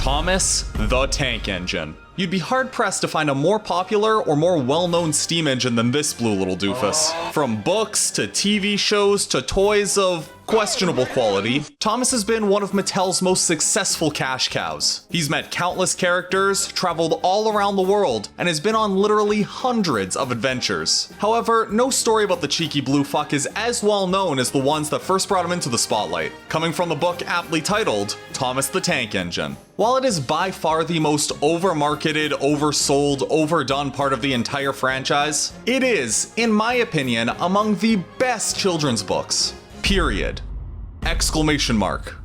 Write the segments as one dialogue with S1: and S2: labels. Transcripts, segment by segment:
S1: Thomas the Tank Engine. You'd be hard-pressed to find a more popular or more well-known steam engine than this blue little doofus. From books to TV shows to toys of questionable quality, Thomas has been one of Mattel's most successful cash cows. He's met countless characters, traveled all around the world, and has been on literally hundreds of adventures. However, no story about the cheeky blue fuck is as well known as the ones that first brought him into the spotlight, coming from the book aptly titled Thomas the Tank Engine. While it is by far the most overmarketed, oversold, overdone part of the entire franchise, it is, in my opinion, among the best children's books. Period. Exclamation mark.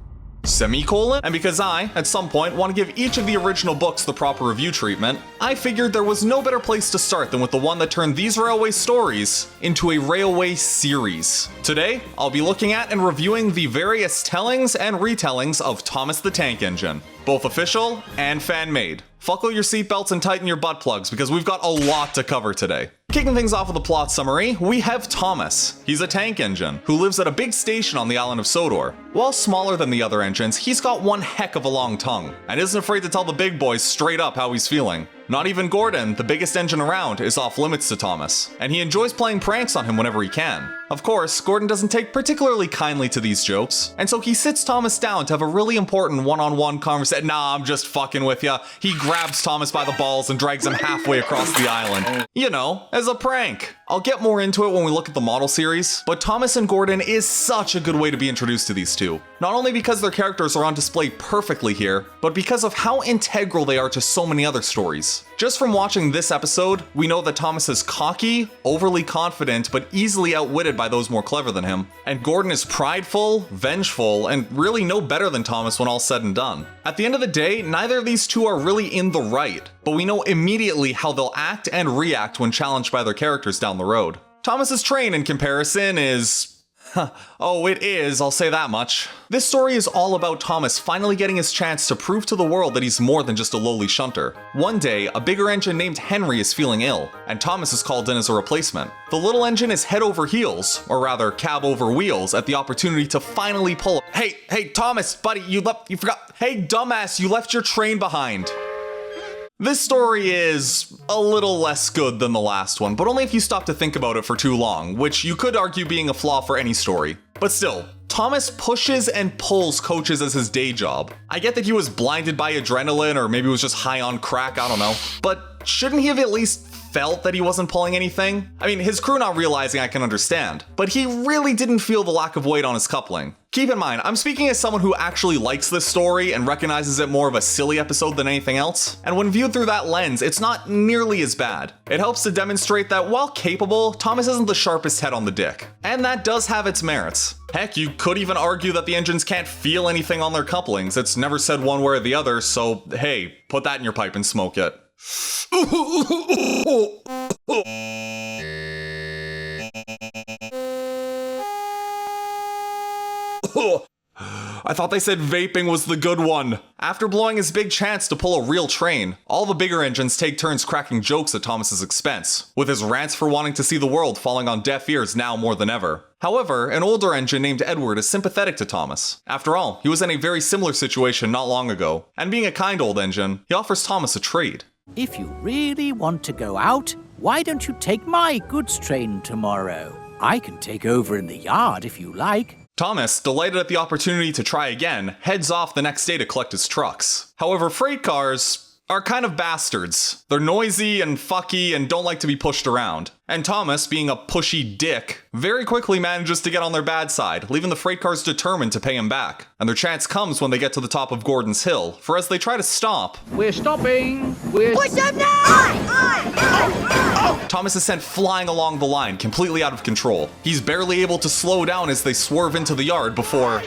S1: Semicolon? And because I, at some point, want to give each of the original books the proper review treatment, I figured there was no better place to start than with the one that turned these railway stories into a railway series. Today, I'll be looking at and reviewing the various tellings and retellings of Thomas the Tank Engine, both official and fan-made. Buckle your seatbelts and tighten your butt plugs because we've got a lot to cover today. Kicking things off with a plot summary, we have Thomas. He's a tank engine who lives at a big station on the island of Sodor. While smaller than the other engines, he's got one heck of a long tongue and isn't afraid to tell the big boys straight up how he's feeling. Not even Gordon, the biggest engine around, is off limits to Thomas, and he enjoys playing pranks on him whenever he can. Of course, Gordon doesn't take particularly kindly to these jokes, and so he sits Thomas down to have a really important one-on-one conversation. Nah, I'm just fucking with ya. He grabs Thomas by the balls and drags him halfway across the island. You know, as a prank. I'll get more into it when we look at the model series, but Thomas and Gordon is such a good way to be introduced to these two. Not only because their characters are on display perfectly here, but because of how integral they are to so many other stories. Just from watching this episode, we know that Thomas is cocky, overly confident, but easily outwitted by those more clever than him. And Gordon is prideful, vengeful, and really no better than Thomas when all's said and done. At the end of the day, neither of these two are really in the right, but we know immediately how they'll act and react when challenged by their characters down the road. Thomas's train, in comparison, is... oh, it is, I'll say that much. This story is all about Thomas finally getting his chance to prove to the world that he's more than just a lowly shunter. One day, a bigger engine named Henry is feeling ill, and Thomas is called in as a replacement. The little engine is head over heels, or rather cab over wheels, at the opportunity to finally pull. Hey, Thomas, buddy, you forgot. Hey, dumbass, you left your train behind. This story is a little less good than the last one, but only if you stop to think about it for too long, which you could argue being a flaw for any story. But still, Thomas pushes and pulls coaches as his day job. I get that he was blinded by adrenaline, or maybe was just high on crack, I don't know. But shouldn't he have at least felt that he wasn't pulling anything? I mean, his crew not realizing I can understand, but he really didn't feel the lack of weight on his coupling. Keep in mind, I'm speaking as someone who actually likes this story and recognizes it more of a silly episode than anything else, and when viewed through that lens, it's not nearly as bad. It helps to demonstrate that while capable, Thomas isn't the sharpest head on the dick, and that does have its merits. Heck, you could even argue that the engines can't feel anything on their couplings. It's never said one way or the other, so hey, put that in your pipe and smoke it. I thought they said vaping was the good one. After blowing his big chance to pull a real train, all the bigger engines take turns cracking jokes at Thomas's expense, with his rants for wanting to see the world falling on deaf ears now more than ever. However, an older engine named Edward is sympathetic to Thomas. After all, he was in a very similar situation not long ago, and being a kind old engine, he offers Thomas a trade.
S2: If you really want to go out, why don't you take my goods train tomorrow? I can take over in the yard if you like.
S1: Thomas, delighted at the opportunity to try again, heads off the next day to collect his trucks. However, freight cars are kind of bastards. They're noisy and fucky and don't like to be pushed around. And Thomas, being a pushy dick, very quickly manages to get on their bad side, leaving the freight cars determined to pay him back. And their chance comes when they get to the top of Gordon's Hill, for as they try to stop...
S2: We're stopping!
S3: Push them now!
S1: Thomas is sent flying along the line, completely out of control. He's barely able to slow down as they swerve into the yard before...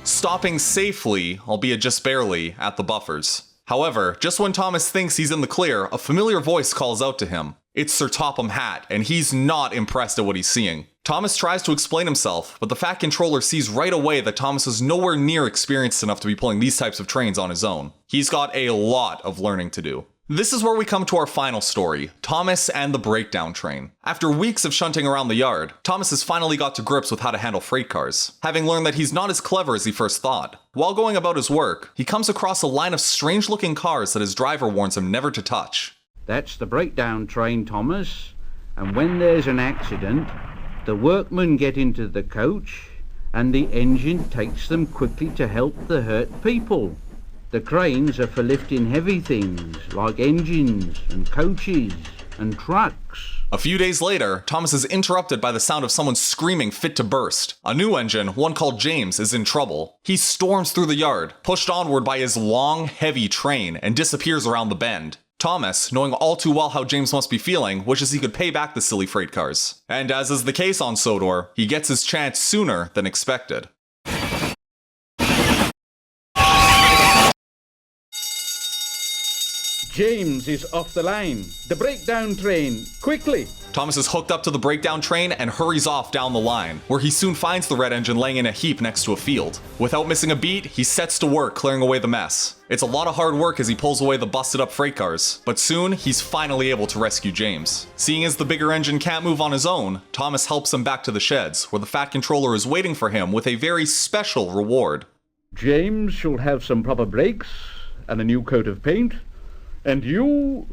S1: stopping safely, albeit just barely, at the buffers. However, just when Thomas thinks he's in the clear, a familiar voice calls out to him. It's Sir Topham Hatt, and he's not impressed at what he's seeing. Thomas tries to explain himself, but the Fat Controller sees right away that Thomas is nowhere near experienced enough to be pulling these types of trains on his own. He's got a lot of learning to do. This is where we come to our final story, Thomas and the Breakdown Train. After weeks of shunting around the yard, Thomas has finally got to grips with how to handle freight cars, having learned that he's not as clever as he first thought. While going about his work, he comes across a line of strange-looking cars that his driver warns him never to touch.
S4: That's the breakdown train, Thomas, and when there's an accident, the workmen get into the coach and the engine takes them quickly to help the hurt people. The cranes are for lifting heavy things like engines and coaches and trucks.
S1: A few days later, Thomas is interrupted by the sound of someone screaming fit to burst. A new engine, one called James, is in trouble. He storms through the yard, pushed onward by his long, heavy train, and disappears around the bend. Thomas, knowing all too well how James must be feeling, wishes he could pay back the silly freight cars. And as is the case on Sodor, he gets his chance sooner than expected.
S4: James is off the line. The breakdown train, quickly!
S1: Thomas is hooked up to the breakdown train and hurries off down the line, where he soon finds the red engine laying in a heap next to a field. Without missing a beat, he sets to work clearing away the mess. It's a lot of hard work as he pulls away the busted up freight cars, but soon he's finally able to rescue James. Seeing as the bigger engine can't move on his own, Thomas helps him back to the sheds, where the Fat Controller is waiting for him with a very special reward.
S4: James shall have some proper brakes and a new coat of paint. And you,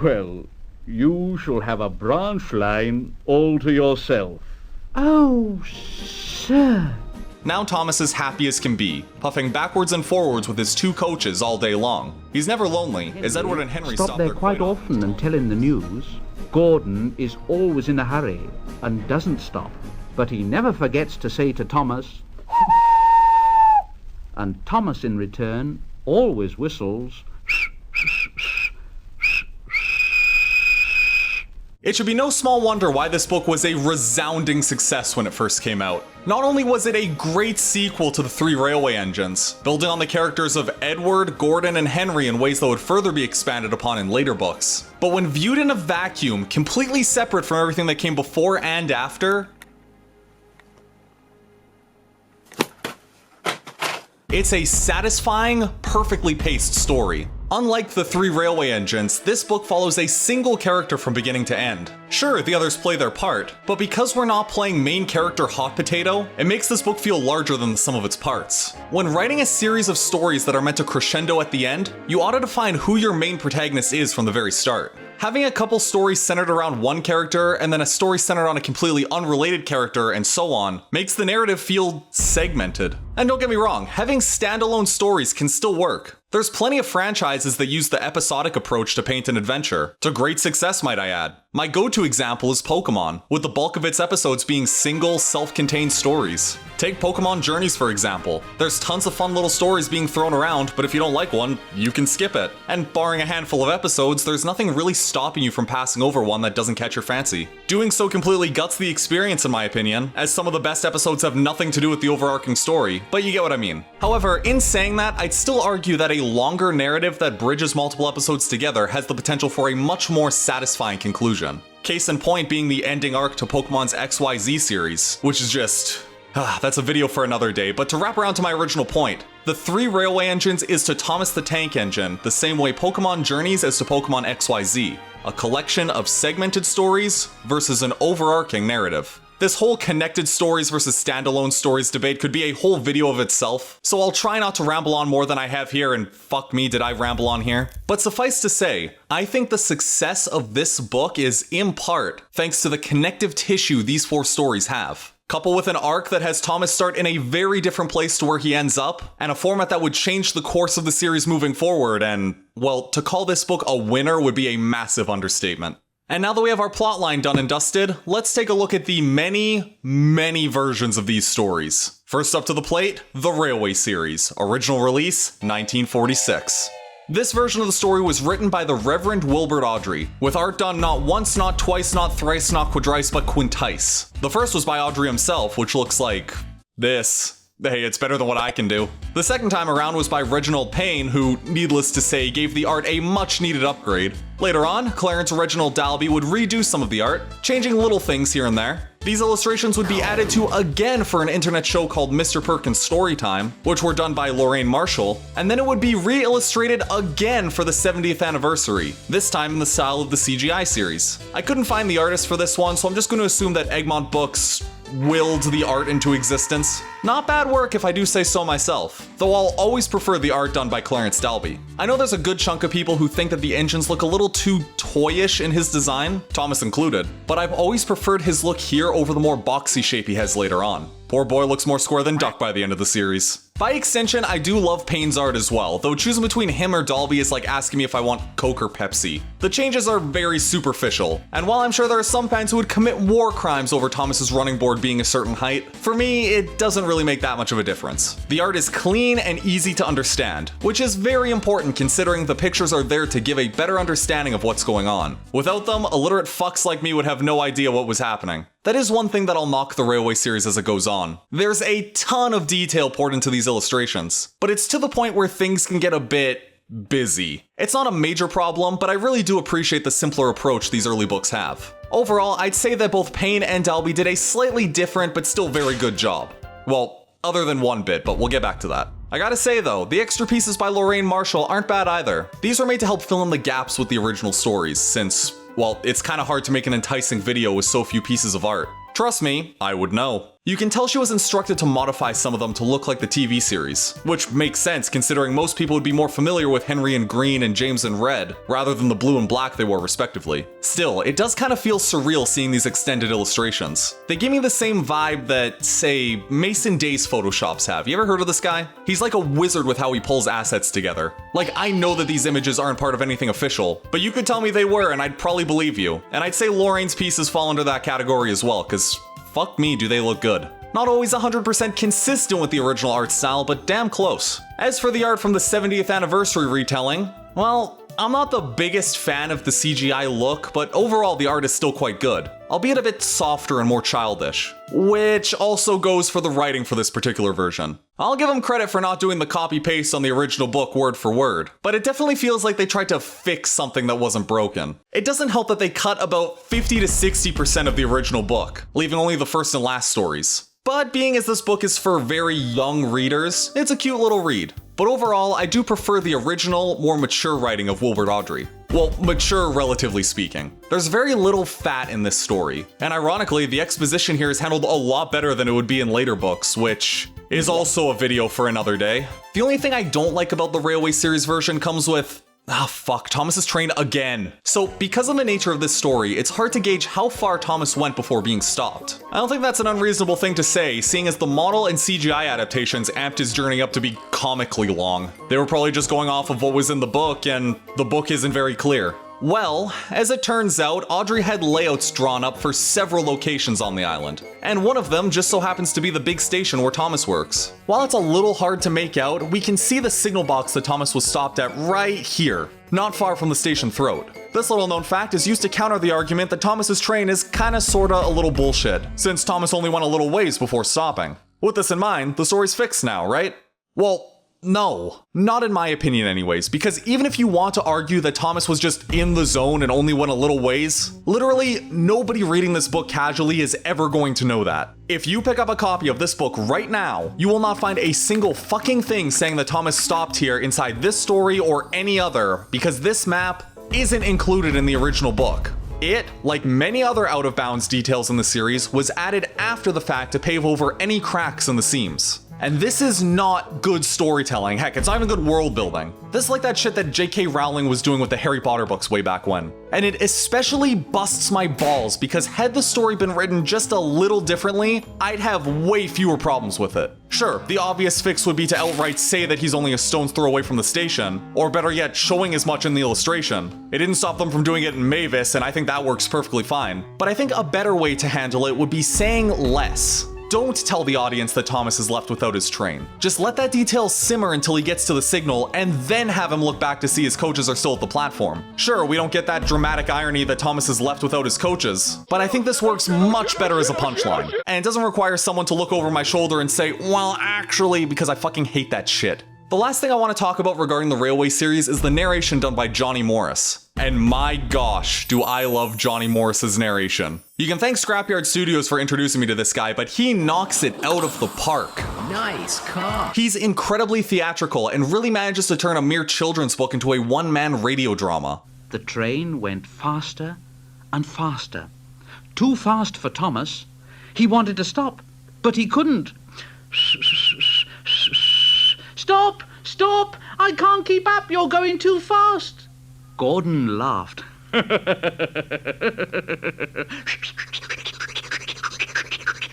S4: well, you shall have a branch line all to yourself.
S3: Oh, sir.
S1: Now Thomas is happy as can be, puffing backwards and forwards with his two coaches all day long. He's never lonely, as Edward and Henry
S4: stop there quite often and tell him the news. Gordon is always in a hurry and doesn't stop, but he never forgets to say to Thomas, and Thomas in return always whistles.
S1: It should be no small wonder why this book was a resounding success when it first came out. Not only was it a great sequel to the Three Railway Engines, building on the characters of Edward, Gordon, and Henry in ways that would further be expanded upon in later books, but when viewed in a vacuum, completely separate from everything that came before and after, it's a satisfying, perfectly paced story. Unlike the Three Railway Engines, this book follows a single character from beginning to end. Sure, the others play their part, but because we're not playing main character hot potato, it makes this book feel larger than the sum of its parts. When writing a series of stories that are meant to crescendo at the end, you ought to define who your main protagonist is from the very start. Having a couple stories centered around one character and then a story centered on a completely unrelated character and so on makes the narrative feel segmented. And don't get me wrong, having standalone stories can still work. There's plenty of franchises that use the episodic approach to paint an adventure, to great success might I add. My go-to example is Pokemon, with the bulk of its episodes being single, self-contained stories. Take Pokemon Journeys for example. There's tons of fun little stories being thrown around, but if you don't like one, you can skip it. And barring a handful of episodes, there's nothing really stopping you from passing over one that doesn't catch your fancy. Doing so completely guts the experience in my opinion, as some of the best episodes have nothing to do with the overarching story, but you get what I mean. However, in saying that, I'd still argue that a longer narrative that bridges multiple episodes together has the potential for a much more satisfying conclusion. Case in point being the ending arc to Pokemon's XYZ series, which is just... that's a video for another day, but to wrap around to my original point, the Three Railway Engines is to Thomas the Tank Engine the same way Pokemon Journeys is to Pokemon XYZ, a collection of segmented stories versus an overarching narrative. This whole connected stories versus standalone stories debate could be a whole video of itself, so I'll try not to ramble on more than I have here, and fuck me did I ramble on here. But suffice to say, I think the success of this book is in part thanks to the connective tissue these four stories have. Coupled with an arc that has Thomas start in a very different place to where he ends up, and a format that would change the course of the series moving forward, and, well, to call this book a winner would be a massive understatement. And now that we have our plotline done and dusted, let's take a look at the many, many versions of these stories. First up to the plate, the Railway series, original release, 1946. This version of the story was written by the Reverend Wilbert Awdry, with art done not once, not twice, not thrice, not quadrice, but quintice. The first was by Awdry himself, which looks like this. Hey, it's better than what I can do. The second time around was by Reginald Payne, who, needless to say, gave the art a much needed upgrade. Later on, Clarence Reginald Dalby would redo some of the art, changing little things here and there. These illustrations would be added to again for an internet show called Mr. Perkins Storytime, which were done by Lorraine Marshall, and then it would be re-illustrated again for the 70th anniversary, this time in the style of the CGI series. I couldn't find the artist for this one, so I'm just going to assume that Egmont Books willed the art into existence. Not bad work if I do say so myself, though I'll always prefer the art done by Clarence Dalby. I know there's a good chunk of people who think that the engines look a little too toyish in his design, Thomas included, but I've always preferred his look here over the more boxy shape he has later on. Poor boy looks more square than duck by the end of the series. By extension, I do love Payne's art as well, though choosing between him or Dalby is like asking me if I want Coke or Pepsi. The changes are very superficial, and while I'm sure there are some fans who would commit war crimes over Thomas's running board being a certain height, for me, it doesn't really make that much of a difference. The art is clean and easy to understand, which is very important considering the pictures are there to give a better understanding of what's going on. Without them, illiterate fucks like me would have no idea what was happening. That is one thing that I'll knock the Railway series as it goes on. There's a ton of detail poured into these illustrations, but it's to the point where things can get a bit busy. It's not a major problem, but I really do appreciate the simpler approach these early books have. Overall, I'd say that both Payne and Dalby did a slightly different but still very good job. Well, other than one bit, but we'll get back to that. I gotta say though, the extra pieces by Lorraine Marshall aren't bad either. These were made to help fill in the gaps with the original stories, since, well, it's kinda hard to make an enticing video with so few pieces of art. Trust me, I would know. You can tell she was instructed to modify some of them to look like the TV series, which makes sense considering most people would be more familiar with Henry in green and James in red, rather than the blue and black they wore respectively. Still, it does kind of feel surreal seeing these extended illustrations. They give me the same vibe that, say, Mason Day's Photoshops have. You ever heard of this guy? He's like a wizard with how he pulls assets together. Like, I know that these images aren't part of anything official, but you could tell me they were and I'd probably believe you. And I'd say Lorraine's pieces fall under that category as well, because fuck me, do they look good. Not always 100% consistent with the original art style, but damn close. As for the art from the 70th anniversary retelling, well, I'm not the biggest fan of the CGI look, but overall the art is still quite good, albeit a bit softer and more childish. Which also goes for the writing for this particular version. I'll give them credit for not doing the copy-paste on the original book word for word, but it definitely feels like they tried to fix something that wasn't broken. It doesn't help that they cut about 50 to 60% of the original book, leaving only the first and last stories. But being as this book is for very young readers, it's a cute little read. But overall, I do prefer the original, more mature writing of Wilbert Awdry. Well, mature relatively speaking. There's very little fat in this story, and ironically, the exposition here is handled a lot better than it would be in later books, which is also a video for another day. The only thing I don't like about the Railway series version comes with Thomas's train again. So because of the nature of this story, it's hard to gauge how far Thomas went before being stopped. I don't think that's an unreasonable thing to say, seeing as the model and CGI adaptations amped his journey up to be comically long. They were probably just going off of what was in the book, and the book isn't very clear. Well, as it turns out, Awdry had layouts drawn up for several locations on the island, and one of them just so happens to be the big station where Thomas works. While it's a little hard to make out, we can see the signal box that Thomas was stopped at right here, not far from the station throat. This little known fact is used to counter the argument that Thomas's train is kinda sorta a little bullshit, since Thomas only went a little ways before stopping. With this in mind, the story's fixed now, right? Well, no, not in my opinion anyways, because even if you want to argue that Thomas was just in the zone and only went a little ways, literally nobody reading this book casually is ever going to know that. If you pick up a copy of this book right now, you will not find a single fucking thing saying that Thomas stopped here inside this story or any other, because this map isn't included in the original book. It, like many other out-of-bounds details in the series, was added after the fact to pave over any cracks in the seams. And this is not good storytelling. Heck, it's not even good world building. This is like that shit that J.K. Rowling was doing with the Harry Potter books way back when. And it especially busts my balls because had the story been written just a little differently, I'd have way fewer problems with it. Sure, the obvious fix would be to outright say that he's only a stone's throw away from the station, or better yet, showing as much in the illustration. It didn't stop them from doing it in Mavis, and I think that works perfectly fine. But I think a better way to handle it would be saying less. Don't tell the audience that Thomas is left without his train. Just let that detail simmer until he gets to the signal, and then have him look back to see his coaches are still at the platform. Sure, we don't get that dramatic irony that Thomas is left without his coaches, but I think this works much better as a punchline. And it doesn't require someone to look over my shoulder and say, well, actually, because I fucking hate that shit. The last thing I want to talk about regarding the Railway series is the narration done by Johnny Morris. And my gosh, do I love Johnny Morris's narration. You can thank Scrapyard Studios for introducing me to this guy, but he knocks it out of the park.
S2: Nice car.
S1: He's incredibly theatrical and really manages to turn a mere children's book into a one-man radio drama.
S4: The train went faster and faster. Too fast for Thomas. He wanted to stop, but he couldn't. Stop! Stop! I can't keep up. You're going too fast. Gordon laughed.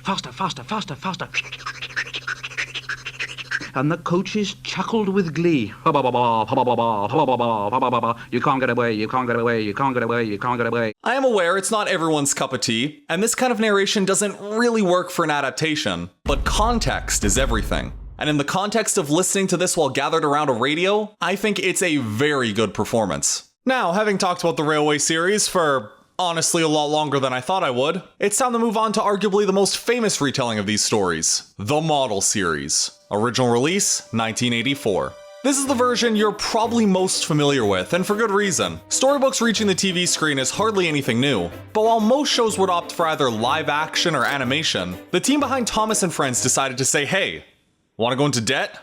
S4: Faster, faster, faster, faster. And the coaches chuckled with glee. You can't get away, you can't get away, you can't get away, you can't get away.
S1: I am aware it's not everyone's cup of tea, and this kind of narration doesn't really work for an adaptation, but context is everything. And in the context of listening to this while gathered around a radio, I think it's a very good performance. Now, having talked about the Railway series for honestly a lot longer than I thought I would, it's time to move on to arguably the most famous retelling of these stories, the Model series. Original release, 1984. This is the version you're probably most familiar with, and for good reason. Storybooks reaching the TV screen is hardly anything new, but while most shows would opt for either live action or animation, the team behind Thomas and Friends decided to say, hey, want to go into debt?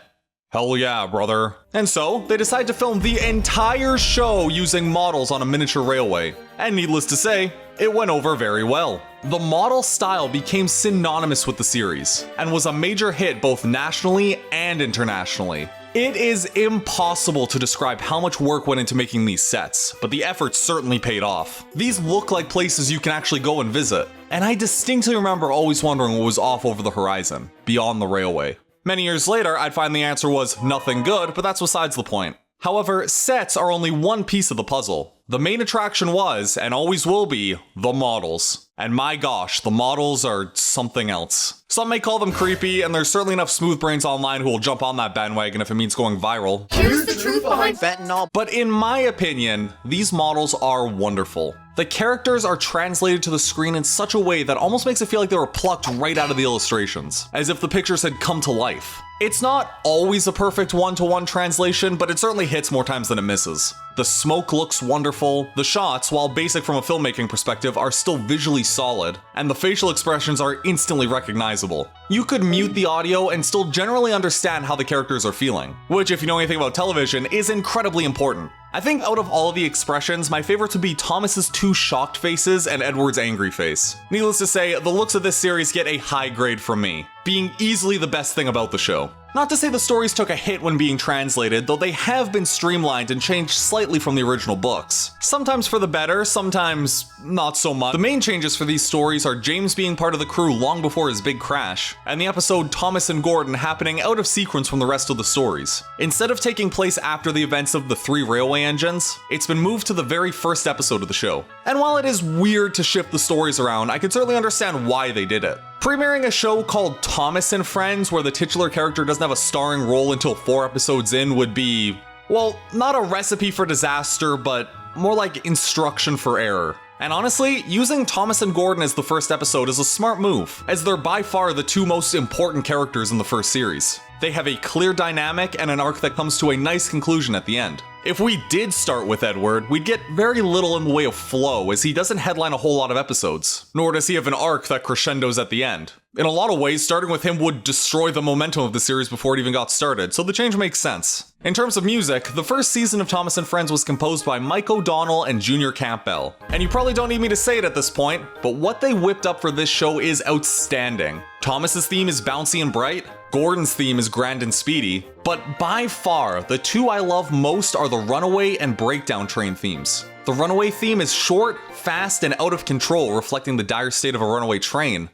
S1: Hell yeah, brother. And so, they decided to film the entire show using models on a miniature railway. And needless to say, it went over very well. The model style became synonymous with the series, and was a major hit both nationally and internationally. It is impossible to describe how much work went into making these sets, but the effort certainly paid off. These look like places you can actually go and visit, and I distinctly remember always wondering what was off over the horizon, beyond the railway. Many years later, I'd find the answer was nothing good, but that's besides the point. However, sets are only one piece of the puzzle. The main attraction was, and always will be, the models. And my gosh, the models are something else. Some may call them creepy, and there's certainly enough smooth brains online who will jump on that bandwagon if it means going viral.
S5: Here's the truth behind fentanyl.
S1: But in my opinion, these models are wonderful. The characters are translated to the screen in such a way that almost makes it feel like they were plucked right out of the illustrations, as if the pictures had come to life. It's not always a perfect one-to-one translation, but it certainly hits more times than it misses. The smoke looks wonderful, the shots, while basic from a filmmaking perspective, are still visually solid, and the facial expressions are instantly recognizable. You could mute the audio and still generally understand how the characters are feeling, which, if you know anything about television, is incredibly important. I think out of all of the expressions, my favorites would be Thomas's two shocked faces and Edward's angry face. Needless to say, the looks of this series get a high grade from me, being easily the best thing about the show. Not to say the stories took a hit when being translated, though they have been streamlined and changed slightly from the original books. Sometimes for the better, sometimes not so much. The main changes for these stories are James being part of the crew long before his big crash, and the episode Thomas and Gordon happening out of sequence from the rest of the stories. Instead of taking place after the events of the 3 railway engines, it's been moved to the very first episode of the show. And while it is weird to shift the stories around, I can certainly understand why they did it. Premiering a show called Thomas and Friends, where the titular character doesn't have a starring role until 4 episodes in, would be, well, not a recipe for disaster, but more like instruction for error. And honestly, using Thomas and Gordon as the first episode is a smart move, as they're by far the 2 most important characters in the first series. They have a clear dynamic and an arc that comes to a nice conclusion at the end. If we did start with Edward, we'd get very little in the way of flow, as he doesn't headline a whole lot of episodes, nor does he have an arc that crescendos at the end. In a lot of ways, starting with him would destroy the momentum of the series before it even got started, so the change makes sense. In terms of music, the first season of Thomas and Friends was composed by Mike O'Donnell and Junior Campbell. And you probably don't need me to say it at this point, but what they whipped up for this show is outstanding. Thomas's theme is bouncy and bright, Gordon's theme is grand and speedy, but by far, the 2 I love most are the Runaway and Breakdown Train themes. The Runaway theme is short, fast, and out of control, reflecting the dire state of a runaway train.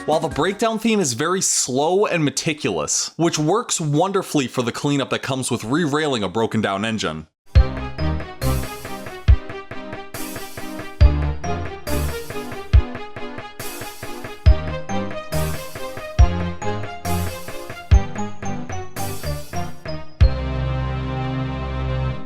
S1: While the breakdown theme is very slow and meticulous, which works wonderfully for the cleanup that comes with re-railing a broken down engine.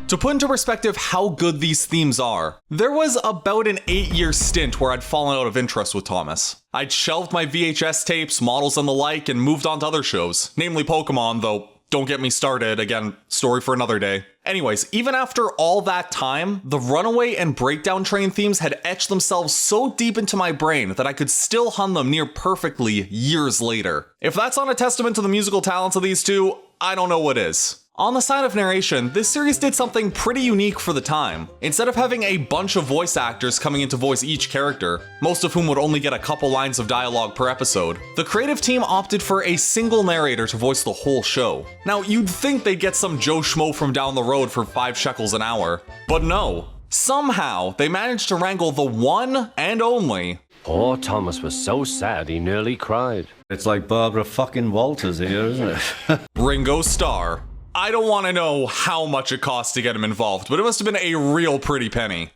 S1: To put into perspective how good these themes are, there was about an 8-year stint where I'd fallen out of interest with Thomas. I'd shelved my VHS tapes, models and the like, and moved on to other shows, namely Pokemon, though don't get me started, again, story for another day. Anyways, even after all that time, the Runaway and Breakdown Train themes had etched themselves so deep into my brain that I could still hum them near perfectly years later. If that's not a testament to the musical talents of these two, I don't know what is. On the side of narration, this series did something pretty unique for the time. Instead of having a bunch of voice actors coming in to voice each character, most of whom would only get a couple lines of dialogue per episode, the creative team opted for a single narrator to voice the whole show. Now, you'd think they'd get some Joe Schmo from down the road for 5 shekels an hour, but no. Somehow, they managed to wrangle the one and only
S6: Poor Thomas was so sad he nearly cried.
S7: It's like Barbara fucking Walters here, isn't it?
S1: Ringo Starr. I don't want to know how much it cost to get him involved, but it must have been a real pretty penny.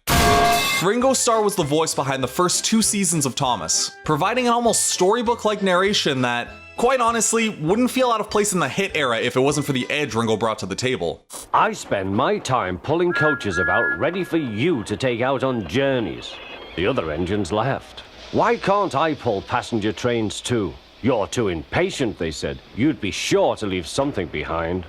S1: Ringo Starr was the voice behind the first 2 seasons of Thomas, providing an almost storybook-like narration that, quite honestly, wouldn't feel out of place in the hit era if it wasn't for the edge Ringo brought to the table.
S6: I spend my time pulling coaches about ready for you to take out on journeys. The other engines laughed. Why can't I pull passenger trains too? You're too impatient, they said. You'd be sure to leave something behind.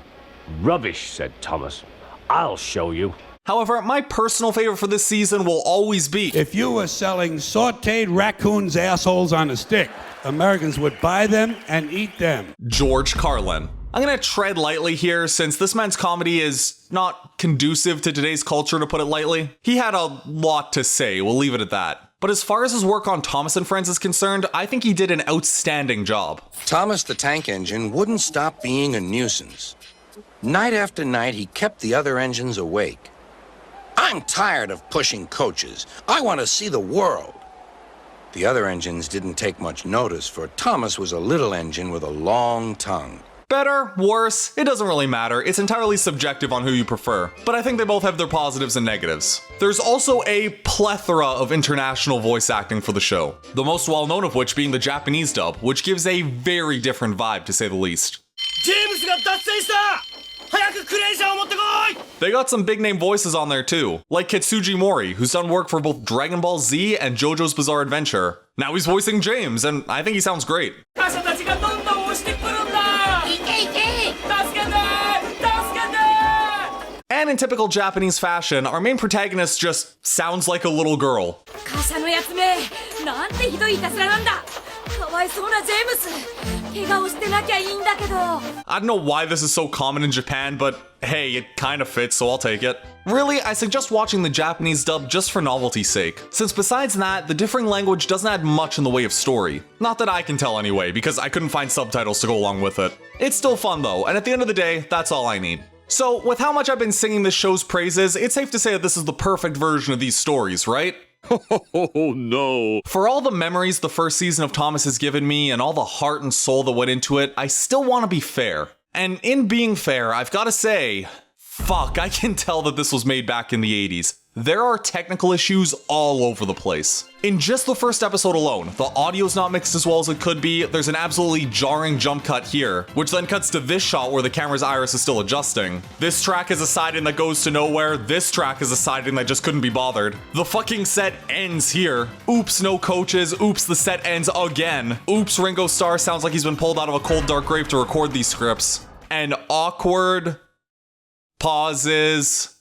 S6: Rubbish, said Thomas. I'll show you.
S1: However, my personal favorite for this season will always be
S8: If you were selling sauteed raccoons' assholes on a stick, Americans would buy them and eat them.
S1: George Carlin. I'm gonna tread lightly here since this man's comedy is not conducive to today's culture, to put it lightly. He had a lot to say, we'll leave it at that. But as far as his work on Thomas and Friends is concerned, I think he did an outstanding job.
S5: Thomas the Tank Engine wouldn't stop being a nuisance. Night after night, he kept the other engines awake. I'm tired of pushing coaches. I want to see the world. The other engines didn't take much notice, for Thomas was a little engine with a long tongue.
S1: Better, worse, it doesn't really matter. It's entirely subjective on who you prefer. But I think they both have their positives and negatives. There's also a plethora of international voice acting for the show, the most well-known of which being the Japanese dub, which gives a very different vibe, to say the least. They got some big-name voices on there too, like Ketsuji Mori, who's done work for both Dragon Ball Z and JoJo's Bizarre Adventure. Now he's voicing James, and I think he sounds great. And in typical Japanese fashion, our main protagonist just sounds like a little girl. I don't know why this is so common in Japan, but hey, it kind of fits, so I'll take it. Really, I suggest watching the Japanese dub just for novelty's sake, since besides that, the differing language doesn't add much in the way of story. Not that I can tell anyway, because I couldn't find subtitles to go along with it. It's still fun though, and at the end of the day, that's all I need. So, with how much I've been singing this show's praises, it's safe to say that this is the perfect version of these stories, right?
S9: Oh no.
S1: For all the memories the first season of Thomas has given me and all the heart and soul that went into it, I still want to be fair. And in being fair, I've got to say, fuck, I can tell that this was made back in the 80s. There are technical issues all over the place. In just the first episode alone, the audio's not mixed as well as it could be. There's an absolutely jarring jump cut here, which then cuts to this shot where the camera's iris is still adjusting. This track is a side-in that goes to nowhere. This track is a side-in that just couldn't be bothered. The fucking set ends here. Oops, no coaches. Oops, the set ends again. Oops, Ringo Starr sounds like he's been pulled out of a cold dark grave to record these scripts. And awkward pauses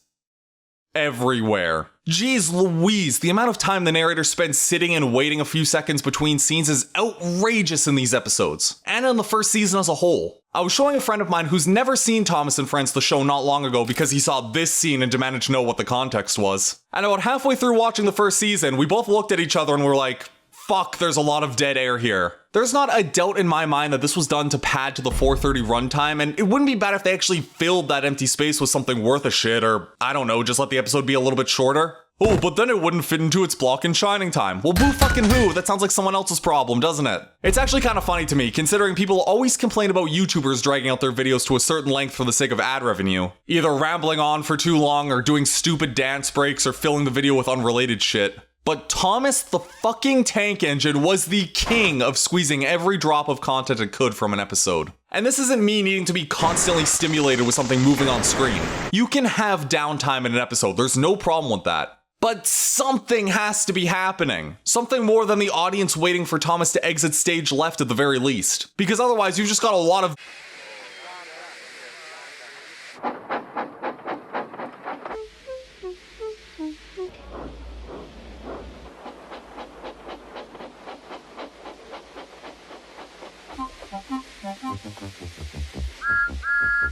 S1: everywhere. Jeez Louise, the amount of time the narrator spends sitting and waiting a few seconds between scenes is outrageous in these episodes, and in the first season as a whole. I was showing a friend of mine who's never seen Thomas and Friends the show not long ago because he saw this scene and demanded to know what the context was. And about halfway through watching the first season, we both looked at each other and were like, fuck, there's a lot of dead air here. There's not a doubt in my mind that this was done to pad to the 4:30 runtime, and it wouldn't be bad if they actually filled that empty space with something worth a shit, or, I don't know, just let the episode be a little bit shorter. Oh, but then it wouldn't fit into its block and shining time. Well, boo fucking who? That sounds like someone else's problem, doesn't it? It's actually kind of funny to me, considering people always complain about YouTubers dragging out their videos to a certain length for the sake of ad revenue. Either rambling on for too long, or doing stupid dance breaks, or filling the video with unrelated shit. but Thomas the fucking Tank Engine was the king of squeezing every drop of content it could from an episode. And this isn't me needing to be constantly stimulated with something moving on screen. You can have downtime in an episode, there's no problem with that. But something has to be happening. Something more than the audience waiting for Thomas to exit stage left at the very least. Because otherwise you've just got a lot of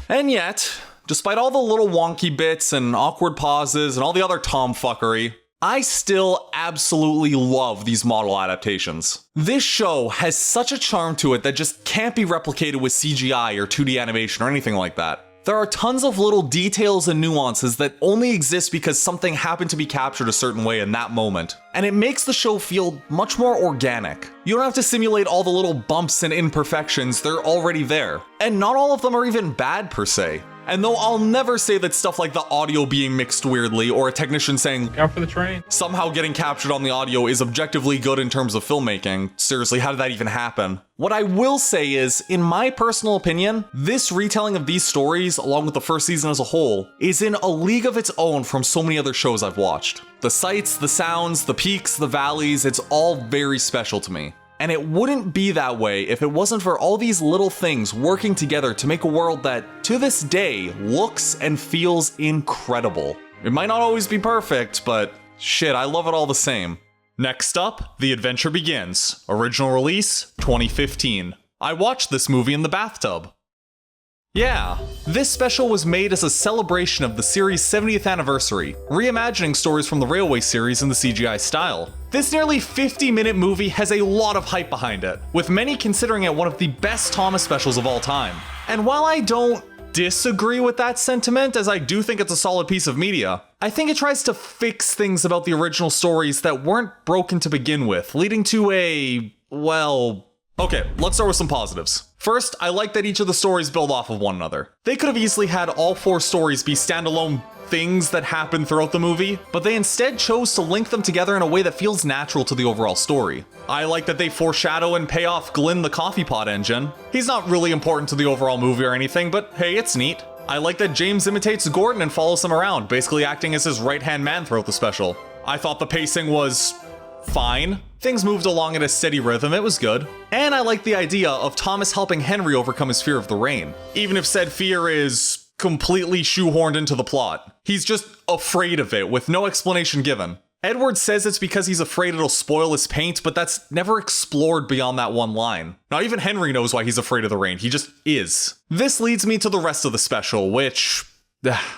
S1: And yet, despite all the little wonky bits and awkward pauses and all the other tomfuckery, I still absolutely love these model adaptations. This show has such a charm to it that just can't be replicated with CGI or 2D animation or anything like that. There are tons of little details and nuances that only exist because something happened to be captured a certain way in that moment. And it makes the show feel much more organic. You don't have to simulate all the little bumps and imperfections, they're already there. And not all of them are even bad per se. And though I'll never say that stuff like the audio being mixed weirdly or a technician saying,
S10: "Out for the train,"
S1: somehow getting captured on the audio is objectively good in terms of filmmaking. Seriously, how did that even happen? What I will say is, in my personal opinion, this retelling of these stories, along with the first season as a whole, is in a league of its own from so many other shows I've watched. The sights, the sounds, the peaks, the valleys, it's all very special to me. And it wouldn't be that way if it wasn't for all these little things working together to make a world that, to this day, looks and feels incredible. It might not always be perfect, but shit, I love it all the same. Next up, The Adventure Begins. Original release, 2015. I watched this movie in the bathtub. Yeah, this special was made as a celebration of the series' 70th anniversary, reimagining stories from the Railway series in the CGI style. This nearly 50-minute movie has a lot of hype behind it, with many considering it one of the best Thomas specials of all time. And while I don't disagree with that sentiment, as I do think it's a solid piece of media, I think it tries to fix things about the original stories that weren't broken to begin with, leading to okay, let's start with some positives. First, I like that each of the stories build off of one another. They could have easily had all 4 stories be standalone things that happen throughout the movie, but they instead chose to link them together in a way that feels natural to the overall story. I like that they foreshadow and pay off Glyn the coffee pot engine. He's not really important to the overall movie or anything, but hey, it's neat. I like that James imitates Gordon and follows him around, basically acting as his right-hand man throughout the special. I thought the pacing was fine. Things moved along at a steady rhythm, it was good. And I like the idea of Thomas helping Henry overcome his fear of the rain, even if said fear is completely shoehorned into the plot. He's just afraid of it, with no explanation given. Edward says it's because he's afraid it'll spoil his paint, but that's never explored beyond that one line. Not even Henry knows why he's afraid of the rain, he just is. This leads me to the rest of the special, which...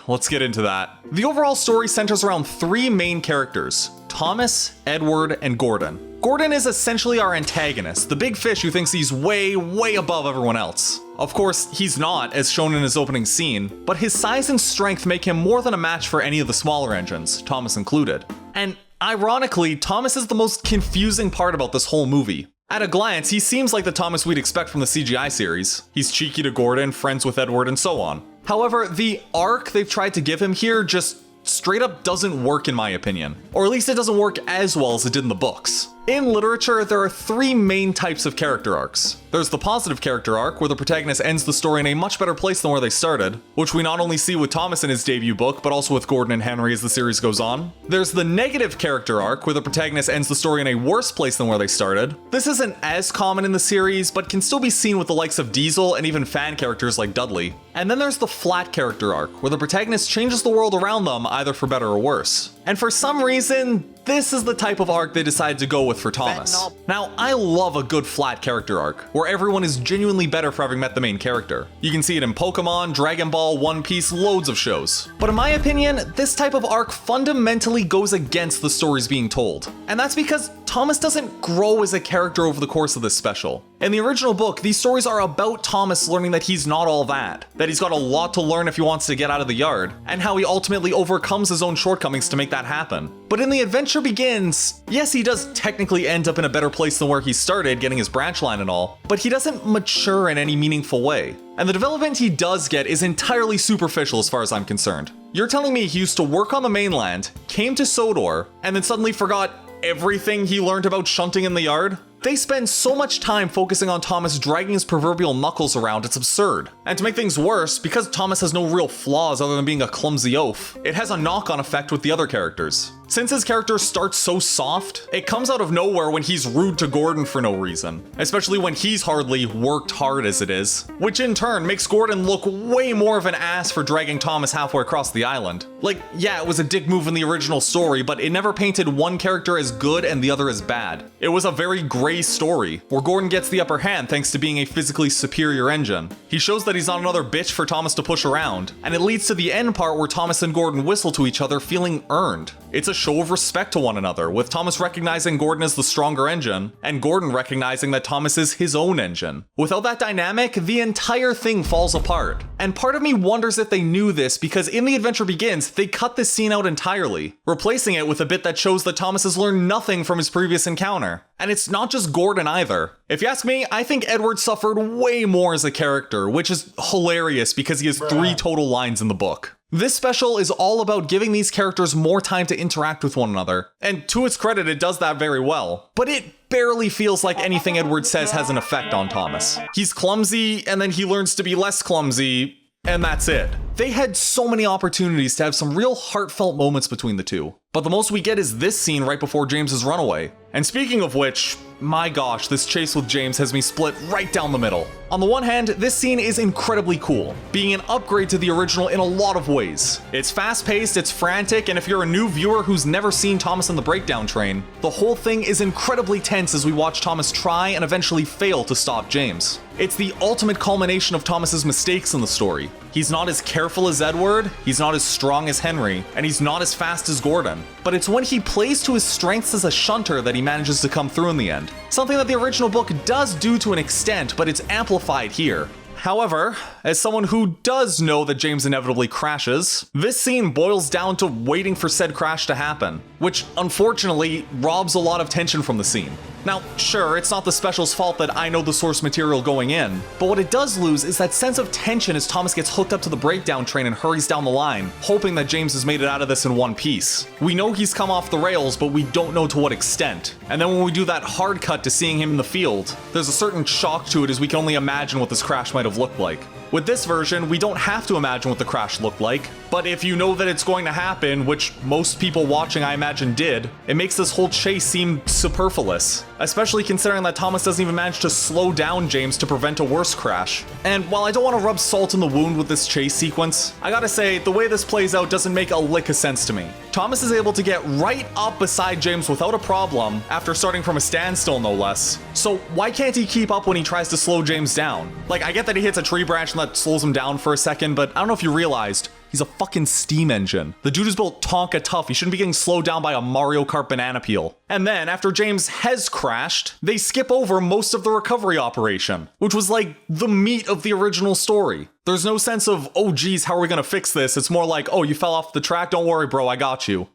S1: let's get into that. The overall story centers around 3 main characters: Thomas, Edward, and Gordon. Gordon is essentially our antagonist, the big fish who thinks he's way above everyone else. Of course, he's not, as shown in his opening scene, but his size and strength make him more than a match for any of the smaller engines, Thomas included. And ironically, Thomas is the most confusing part about this whole movie. At a glance, he seems like the Thomas we'd expect from the CGI series. He's cheeky to Gordon, friends with Edward, and so on. However, the arc they've tried to give him here just straight up doesn't work in my opinion. Or at least it doesn't work as well as it did in the books. In literature, there are 3 main types of character arcs. There's the positive character arc, where the protagonist ends the story in a much better place than where they started, which we not only see with Thomas in his debut book, but also with Gordon and Henry as the series goes on. There's the negative character arc, where the protagonist ends the story in a worse place than where they started. This isn't as common in the series, but can still be seen with the likes of Diesel and even fan characters like Dudley. And then there's the flat character arc, where the protagonist changes the world around them, either for better or worse. And for some reason, this is the type of arc they decided to go with for Thomas. Now, I love a good flat character arc, where everyone is genuinely better for having met the main character. You can see it in Pokemon, Dragon Ball, One Piece, loads of shows. But in my opinion, this type of arc fundamentally goes against the stories being told. And that's because Thomas doesn't grow as a character over the course of this special. In the original book, these stories are about Thomas learning that he's not all that he's got a lot to learn if he wants to get out of the yard, and how he ultimately overcomes his own shortcomings to make that happen. But in The Adventure Begins, yes, he does technically end up in a better place than where he started, getting his branch line and all, but he doesn't mature in any meaningful way. And the development he does get is entirely superficial as far as I'm concerned. You're telling me he used to work on the mainland, came to Sodor, and then suddenly forgot everything he learned about shunting in the yard? They spend so much time focusing on Thomas dragging his proverbial knuckles around, it's absurd. And to make things worse, because Thomas has no real flaws other than being a clumsy oaf, it has a knock-on effect with the other characters. Since his character starts so soft, it comes out of nowhere when he's rude to Gordon for no reason, especially when he's hardly worked hard as it is, which in turn makes Gordon look way more of an ass for dragging Thomas halfway across the island. Like, yeah, it was a dick move in the original story, but it never painted one character as good and the other as bad. It was a very gray story, where Gordon gets the upper hand thanks to being a physically superior engine. He shows that he's not another bitch for Thomas to push around, and it leads to the end part where Thomas and Gordon whistle to each other feeling earned. It's a show of respect to one another, with Thomas recognizing Gordon as the stronger engine, and Gordon recognizing that Thomas is his own engine. Without that dynamic, the entire thing falls apart. And part of me wonders if they knew this, because in The Adventure Begins, they cut this scene out entirely, replacing it with a bit that shows that Thomas has learned nothing from his previous encounter. And it's not just Gordon either. If you ask me, I think Edward suffered way more as a character, which is hilarious because he has 3 total lines in the book. This special is all about giving these characters more time to interact with one another, and to its credit, it does that very well. But it barely feels like anything Edward says has an effect on Thomas. He's clumsy, and then he learns to be less clumsy, and that's it. They had so many opportunities to have some real heartfelt moments between the two, but the most we get is this scene right before James's runaway. And speaking of which, my gosh, this chase with James has me split right down the middle. On the one hand, this scene is incredibly cool, being an upgrade to the original in a lot of ways. It's fast-paced, it's frantic, and if you're a new viewer who's never seen Thomas and the Breakdown Train, the whole thing is incredibly tense as we watch Thomas try and eventually fail to stop James. It's the ultimate culmination of Thomas's mistakes in the story. He's not as careful as Edward, he's not as strong as Henry, and he's not as fast as Gordon. But it's when he plays to his strengths as a shunter that he manages to come through in the end. Something that the original book does do to an extent, but it's amplified here. However, as someone who does know that James inevitably crashes, this scene boils down to waiting for said crash to happen, which unfortunately robs a lot of tension from the scene. Now, sure, it's not the special's fault that I know the source material going in, but what it does lose is that sense of tension as Thomas gets hooked up to the breakdown train and hurries down the line, hoping that James has made it out of this in one piece. We know he's come off the rails, but we don't know to what extent. And then when we do that hard cut to seeing him in the field, there's a certain shock to it as we can only imagine what this crash might have looked like. With this version, we don't have to imagine what the crash looked like, but if you know that it's going to happen, which most people watching I imagine did, it makes this whole chase seem superfluous, especially considering that Thomas doesn't even manage to slow down James to prevent a worse crash. And while I don't want to rub salt in the wound with this chase sequence, I gotta say, the way this plays out doesn't make a lick of sense to me. Thomas is able to get right up beside James without a problem, after starting from a standstill no less. So why can't he keep up when he tries to slow James down? Like, I get that he hits a tree branch and that slows him down for a second, but I don't know if you realized, he's a fucking steam engine. The dude is built Tonka tough, he shouldn't be getting slowed down by a Mario Kart banana peel. And then, after James has crashed, they skip over most of the recovery operation, which was like the meat of the original story. There's no sense of, oh geez, how are we gonna fix this? It's more like, oh, you fell off the track, don't worry bro, I got you.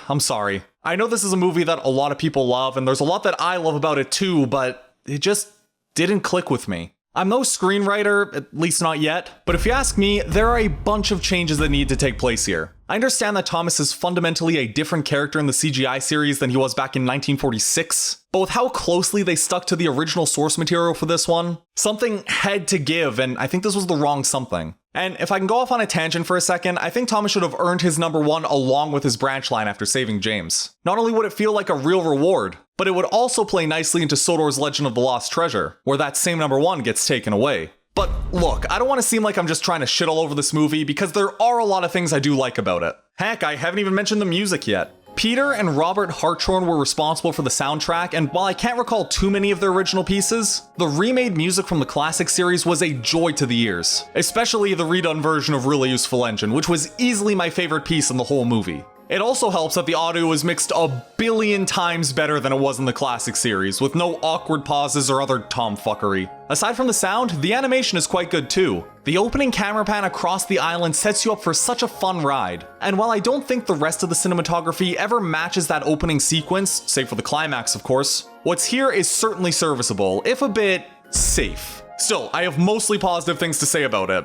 S1: I'm sorry. I know this is a movie that a lot of people love, and there's a lot that I love about it too, but it just didn't click with me. I'm no screenwriter, at least not yet, but if you ask me, there are a bunch of changes that need to take place here. I understand that Thomas is fundamentally a different character in the CGI series than he was back in 1946, but with how closely they stuck to the original source material for this one, something had to give, and I think this was the wrong something. And if I can go off on a tangent for a second, I think Thomas should have earned his #1 along with his branch line after saving James. Not only would it feel like a real reward, but it would also play nicely into Sodor's Legend of the Lost Treasure, where that same #1 gets taken away. But look, I don't want to seem like I'm just trying to shit all over this movie, because there are a lot of things I do like about it. Heck, I haven't even mentioned the music yet. Peter and Robert Hartshorn were responsible for the soundtrack, and while I can't recall too many of their original pieces, the remade music from the classic series was a joy to the ears, especially the redone version of Really Useful Engine, which was easily my favorite piece in the whole movie. It also helps that the audio is mixed a billion times better than it was in the classic series, with no awkward pauses or other tomfuckery. Aside from the sound, the animation is quite good too. The opening camera pan across the island sets you up for such a fun ride. And while I don't think the rest of the cinematography ever matches that opening sequence, save for the climax of course, what's here is certainly serviceable, if a bit safe. Still, I have mostly positive things to say about it.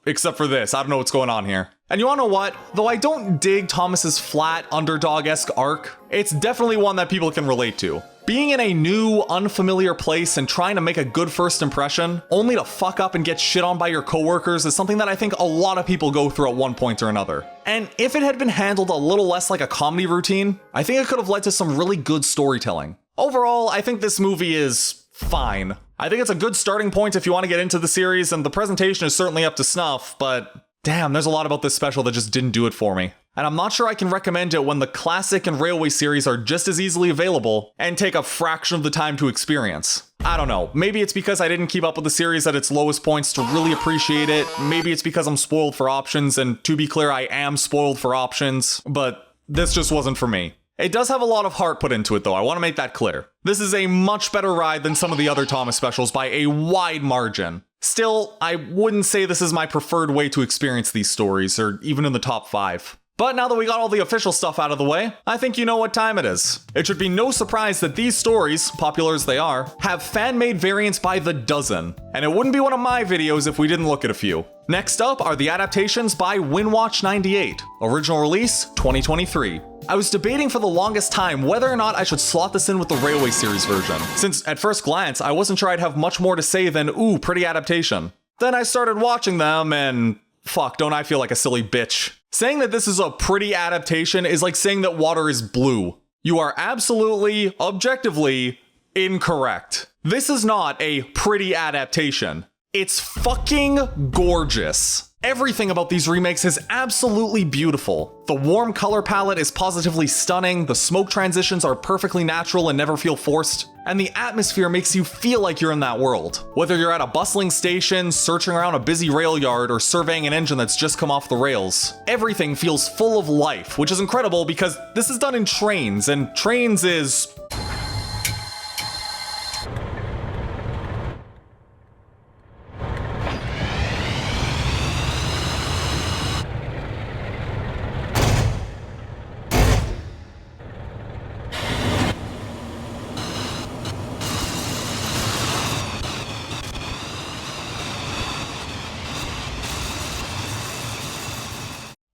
S1: Except for this, I don't know what's going on here. And you wanna know what? Though I don't dig Thomas's flat, underdog-esque arc, it's definitely one that people can relate to. Being in a new, unfamiliar place and trying to make a good first impression, only to fuck up and get shit on by your coworkers is something that I think a lot of people go through at one point or another. And if it had been handled a little less like a comedy routine, I think it could have led to some really good storytelling. Overall, I think this movie is fine. I think it's a good starting point if you want to get into the series, and the presentation is certainly up to snuff, but damn, there's a lot about this special that just didn't do it for me. And I'm not sure I can recommend it when the classic and railway series are just as easily available and take a fraction of the time to experience. I don't know, maybe it's because I didn't keep up with the series at its lowest points to really appreciate it, maybe it's because I'm spoiled for options, and to be clear, I am spoiled for options, but this just wasn't for me. It does have a lot of heart put into it though, I want to make that clear. This is a much better ride than some of the other Thomas specials by a wide margin. Still, I wouldn't say this is my preferred way to experience these stories, or even in the top 5. But now that we got all the official stuff out of the way, I think you know what time it is. It should be no surprise that these stories, popular as they are, have fan-made variants by the dozen. And it wouldn't be one of my videos if we didn't look at a few. Next up are the adaptations by Windatch 98. Original release, 2023. I was debating for the longest time whether or not I should slot this in with the Railway series version, since at first glance, I wasn't sure I'd have much more to say than, ooh, pretty adaptation. Then I started watching them and fuck, don't I feel like a silly bitch. Saying that this is a pretty adaptation is like saying that water is blue. You are absolutely, objectively, incorrect. This is not a pretty adaptation. It's fucking gorgeous. Everything about these remakes is absolutely beautiful. The warm color palette is positively stunning, the smoke transitions are perfectly natural and never feel forced, and the atmosphere makes you feel like you're in that world. Whether you're at a bustling station, searching around a busy rail yard, or surveying an engine that's just come off the rails, everything feels full of life, which is incredible because this is done in trains, and trains is...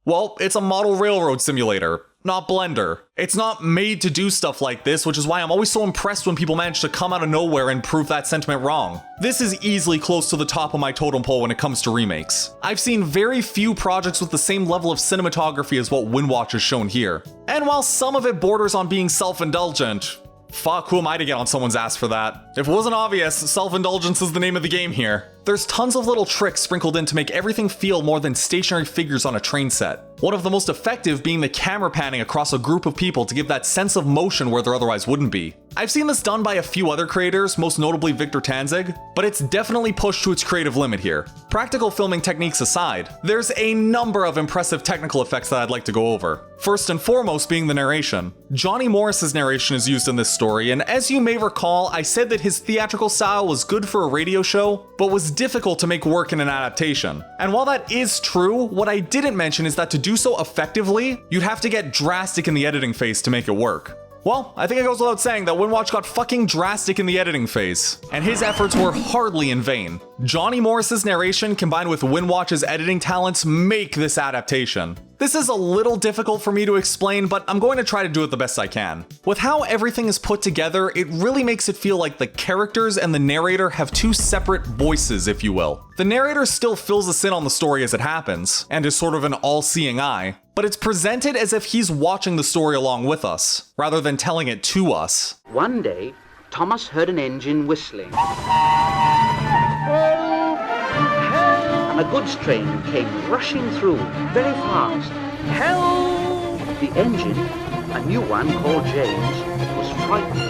S1: well, it's a model railroad simulator, not Blender. It's not made to do stuff like this, which is why I'm always so impressed when people manage to come out of nowhere and prove that sentiment wrong. This is easily close to the top of my totem pole when it comes to remakes. I've seen very few projects with the same level of cinematography as what Windatch has shown here. And while some of it borders on being self-indulgent, fuck, who am I to get on someone's ass for that? If it wasn't obvious, self-indulgence is the name of the game here. There's tons of little tricks sprinkled in to make everything feel more than stationary figures on a train set. One of the most effective being the camera panning across a group of people to give that sense of motion where there otherwise wouldn't be. I've seen this done by a few other creators, most notably Victor Tanzig, but it's definitely pushed to its creative limit here. Practical filming techniques aside, there's a number of impressive technical effects that I'd like to go over. First and foremost being the narration. Johnny Morris's narration is used in this story, and as you may recall, I said that his theatrical style was good for a radio show, but was difficult to make work in an adaptation. And while that is true, what I didn't mention is that to do so effectively, you'd have to get drastic in the editing phase to make it work. Well, I think it goes without saying that Windatch got fucking drastic in the editing phase, and his efforts were hardly in vain. Johnny Morris's narration combined with Windatch's editing talents make this adaptation. This is a little difficult for me to explain, but I'm going to try to do it the best I can. With how everything is put together, it really makes it feel like the characters and the narrator have two separate voices, if you will. The narrator still fills us in on the story as it happens, and is sort of an all-seeing eye, but it's presented as if he's watching the story along with us, rather than telling it to us.
S4: One day, Thomas heard an engine whistling. And a goods train came rushing through, very fast. Help! The engine, a new one called James, was frightened.